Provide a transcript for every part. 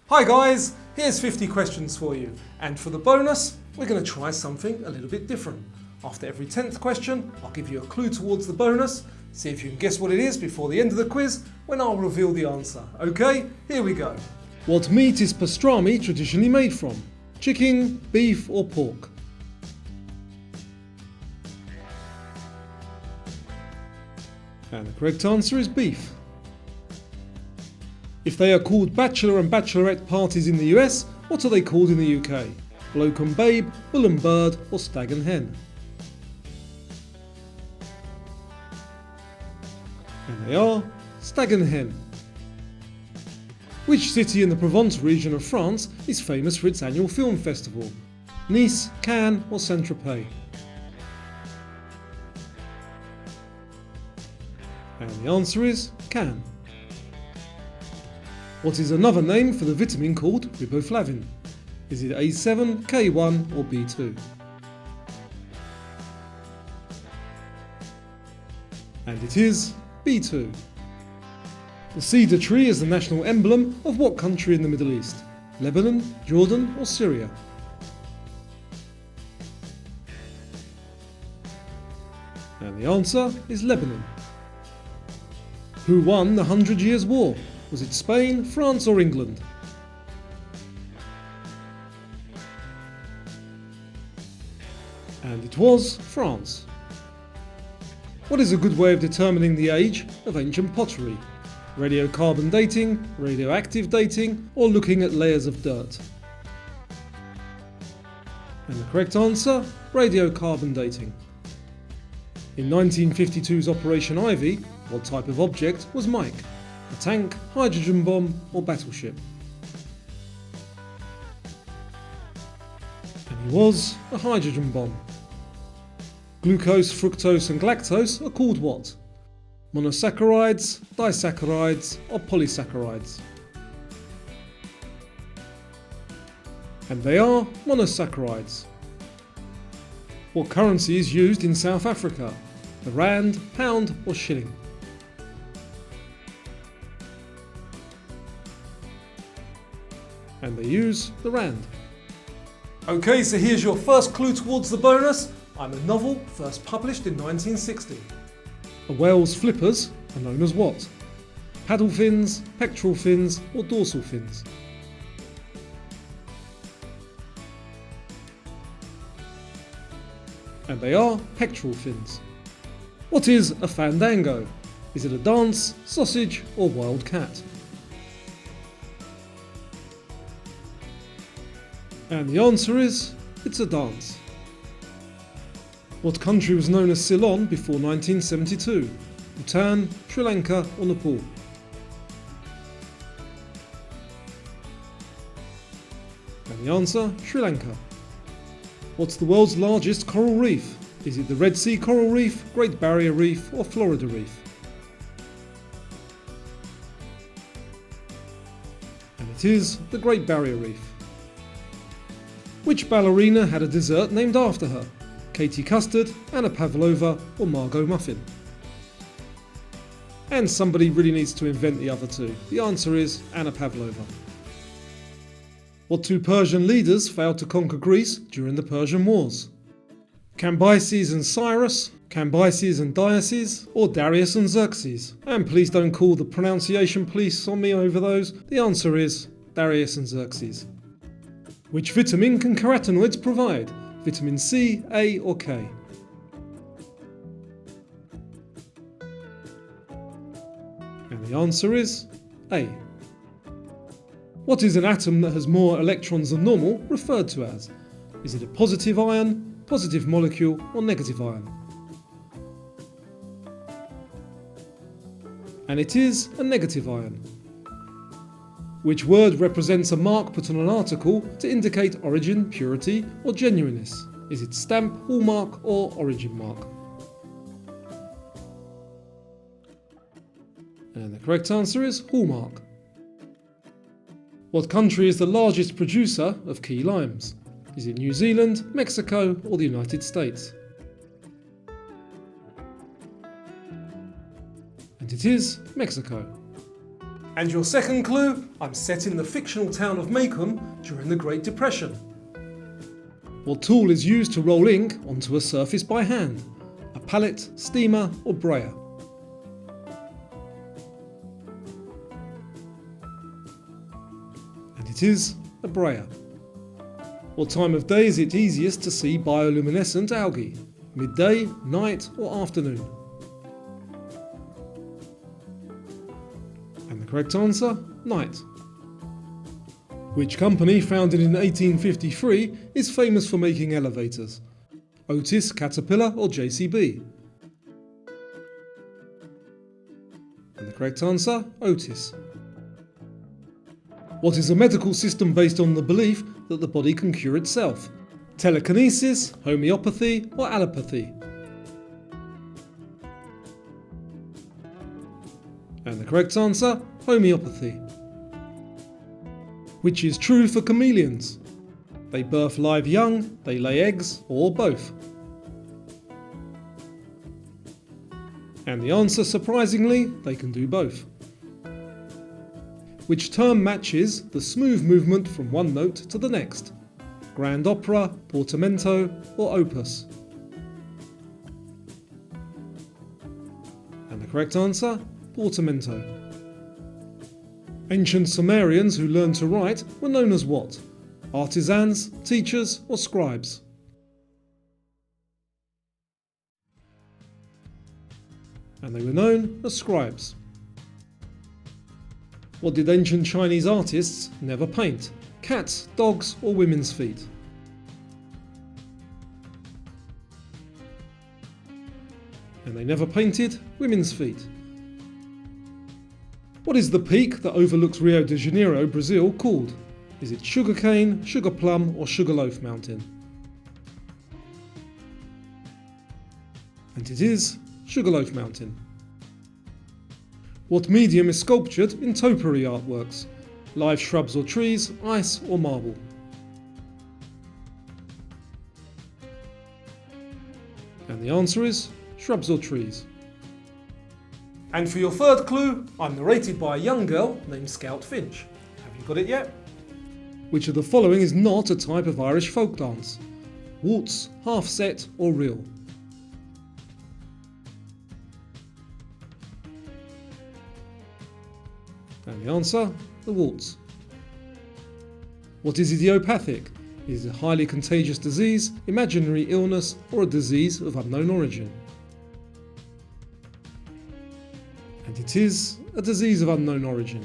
Hi guys, here's 50 questions for you, and for the bonus, we're going to try something a little bit different. After every 10th question, I'll give you a clue towards the bonus, see if you can guess what it is before the end of the quiz, when I'll reveal the answer. Okay, here we go. What meat is pastrami traditionally made from? Chicken, beef or pork? And the correct answer is beef. If they are called bachelor and bachelorette parties in the US, what are they called in the UK? Bloke and babe, bull and bird or stag and hen? And they are stag and hen. Which city in the Provence region of France is famous for its annual film festival? Nice, Cannes or Saint-Tropez? And the answer is Cannes. What is another name for the vitamin called riboflavin? Is it A7, K1 or B2? And it is B2. The cedar tree is the national emblem of what country in the Middle East? Lebanon, Jordan or Syria? And the answer is Lebanon. Who won the 100 Years' War? Was it Spain, France or England? And it was France. What is a good way of determining the age of ancient pottery? Radiocarbon dating, radioactive dating, or looking at layers of dirt? And the correct answer, radiocarbon dating. In 1952's Operation Ivy, what type of object was Mike? A tank, hydrogen bomb, or battleship? And he was a hydrogen bomb. Glucose, fructose and galactose are called what? Monosaccharides, disaccharides or polysaccharides? And they are monosaccharides. What currency is used in South Africa? The rand, pound or shilling? And they use the rand. Okay, so here's your first clue towards the bonus. I'm a novel first published in 1960. A whale's flippers are known as what? Paddle fins, pectoral fins or dorsal fins? And they are pectoral fins. What is a fandango? Is it a dance, sausage or wild cat? And the answer is, it's a dance. What country was known as Ceylon before 1972? Bhutan, Sri Lanka or Nepal? And the answer, Sri Lanka. What's the world's largest coral reef? Is it the Red Sea Coral Reef, Great Barrier Reef or Florida Reef? And it is the Great Barrier Reef. Which ballerina had a dessert named after her? Katie Custard, Anna Pavlova or Margot Muffin? And somebody really needs to invent the other two. The answer is Anna Pavlova. What two Persian leaders failed to conquer Greece during the Persian Wars? Cambyses and Cyrus, Cambyses and Diocles, or Darius and Xerxes? And please don't call the pronunciation police on me over those. The answer is Darius and Xerxes. Which vitamin can carotenoids provide? Vitamin C, A or K? And the answer is A. What is an atom that has more electrons than normal referred to as? Is it a positive ion, positive molecule or negative ion? And it is a negative ion. Which word represents a mark put on an article to indicate origin, purity or genuineness? Is it stamp, hallmark or origin mark? And the correct answer is hallmark. What country is the largest producer of key limes? Is it New Zealand, Mexico or the United States? And it is Mexico. And your second clue, I'm set in the fictional town of Macon during the Great Depression. What tool is used to roll ink onto a surface by hand? A palette, steamer or brayer? And it is a brayer. What time of day is it easiest to see bioluminescent algae? Midday, night or afternoon? And the correct answer, night. Which company, founded in 1853, is famous for making elevators? Otis, Caterpillar or JCB? And the correct answer, Otis. What is a medical system based on the belief that the body can cure itself? Telekinesis, homeopathy or allopathy? And the correct answer, homeopathy. Which is true for chameleons? They birth live young, they lay eggs, or both? And the answer, surprisingly, they can do both. Which term matches the smooth movement from one note to the next? Grand opera, portamento, or opus? And the correct answer, portamento. Ancient Sumerians who learned to write were known as what? Artisans, teachers, or scribes? And they were known as scribes. What did ancient Chinese artists never paint? Cats, dogs, or women's feet? And they never painted women's feet. What is the peak that overlooks Rio de Janeiro, Brazil, called? Is it Sugarcane, Sugar Plum, or Sugarloaf Mountain? And it is Sugarloaf Mountain. What medium is sculptured in topiary artworks? Live shrubs or trees, ice or marble? And the answer is shrubs or trees. And for your third clue, I'm narrated by a young girl named Scout Finch. Have you got it yet? Which of the following is not a type of Irish folk dance? Waltz, half set or reel? And the answer, the waltz. What is idiopathic? Is it a highly contagious disease, imaginary illness, or a disease of unknown origin? And it is a disease of unknown origin.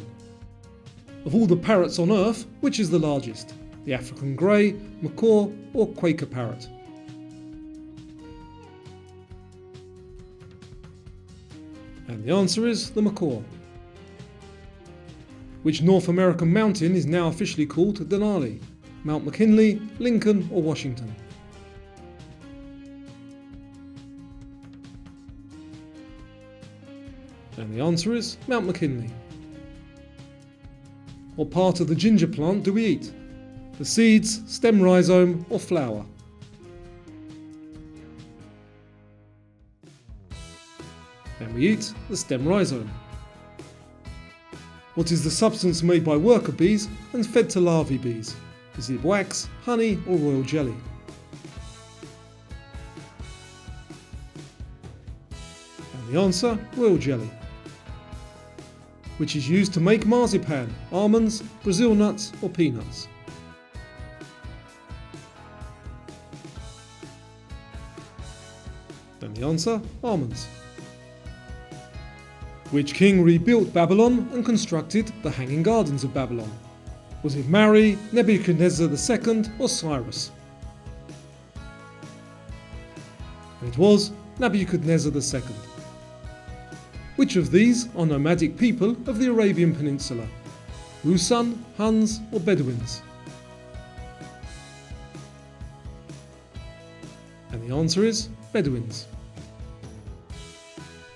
Of all the parrots on Earth, which is the largest? The African grey, macaw, or Quaker parrot? And the answer is the macaw. Which North American mountain is now officially called Denali? Mount McKinley, Lincoln, or Washington? And the answer is Mount McKinley. What part of the ginger plant do we eat? The seeds, stem rhizome, or flower? And we eat the stem rhizome. What is the substance made by worker bees and fed to larvae bees? Is it wax, honey, or royal jelly? And the answer, royal jelly. Which is used to make marzipan, almonds, Brazil nuts, or peanuts? And the answer, almonds. Which king rebuilt Babylon and constructed the Hanging Gardens of Babylon? Was it Mary, Nebuchadnezzar II, or Cyrus? And it was Nebuchadnezzar II. Which of these are nomadic people of the Arabian Peninsula? Rusan, Huns, or Bedouins? And the answer is Bedouins.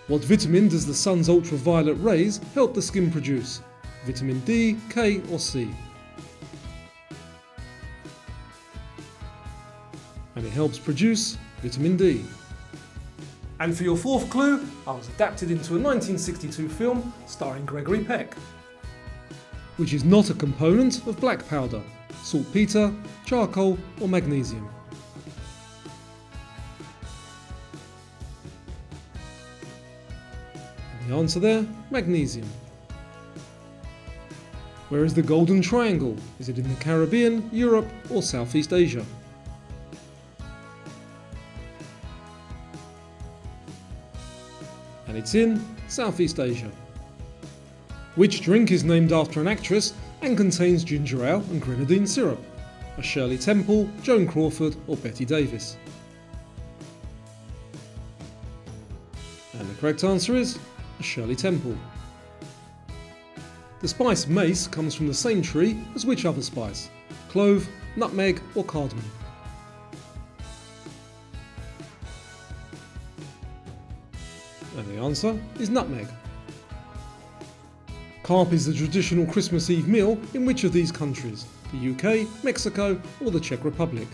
What vitamin does the sun's ultraviolet rays help the skin produce? Vitamin D, K, or C? And it helps produce vitamin D. And for your fourth clue, I was adapted into a 1962 film starring Gregory Peck. which is not a component of black powder, saltpeter, charcoal or magnesium. And the answer there, magnesium. Where is the Golden Triangle? Is it in the Caribbean, Europe or Southeast Asia? And it's in Southeast Asia. Which drink is named after an actress and contains ginger ale and grenadine syrup? A Shirley Temple, Joan Crawford or Betty Davis? And the correct answer is a Shirley Temple. The spice mace comes from the same tree as which other spice? Clove, nutmeg or cardamom? And the answer is nutmeg. Carp is the traditional Christmas Eve meal in which of these countries? The UK, Mexico or the Czech Republic?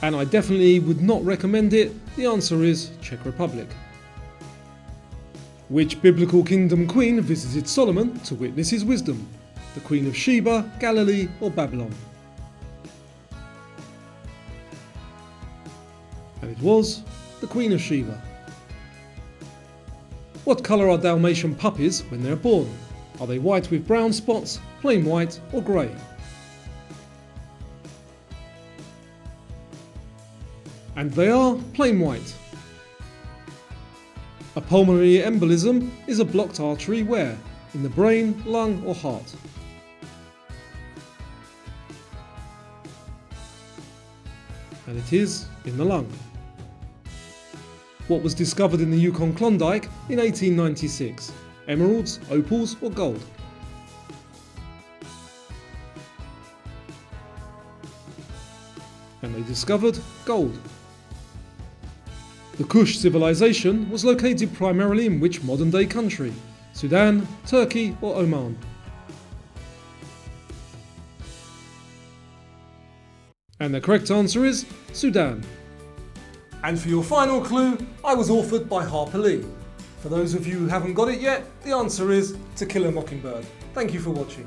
And I definitely would not recommend it. The answer is Czech Republic. Which biblical kingdom queen visited Solomon to witness his wisdom? The Queen of Sheba, Galilee or Babylon? And it was the Queen of Sheba. What colour are Dalmatian puppies when they are born? Are they white with brown spots, plain white or grey? And they are plain white. A pulmonary embolism is a blocked artery where? In the brain, lung or heart? And it is in the lung. What was discovered in the Yukon Klondike in 1896? Emeralds, opals or gold? And they discovered gold. The Kush civilization was located primarily in which modern-day country? Sudan, Turkey or Oman? And the correct answer is Sudan. And for your final clue, I was authored by Harper Lee. For those of you who haven't got it yet, the answer is To Kill a Mockingbird. Thank you for watching.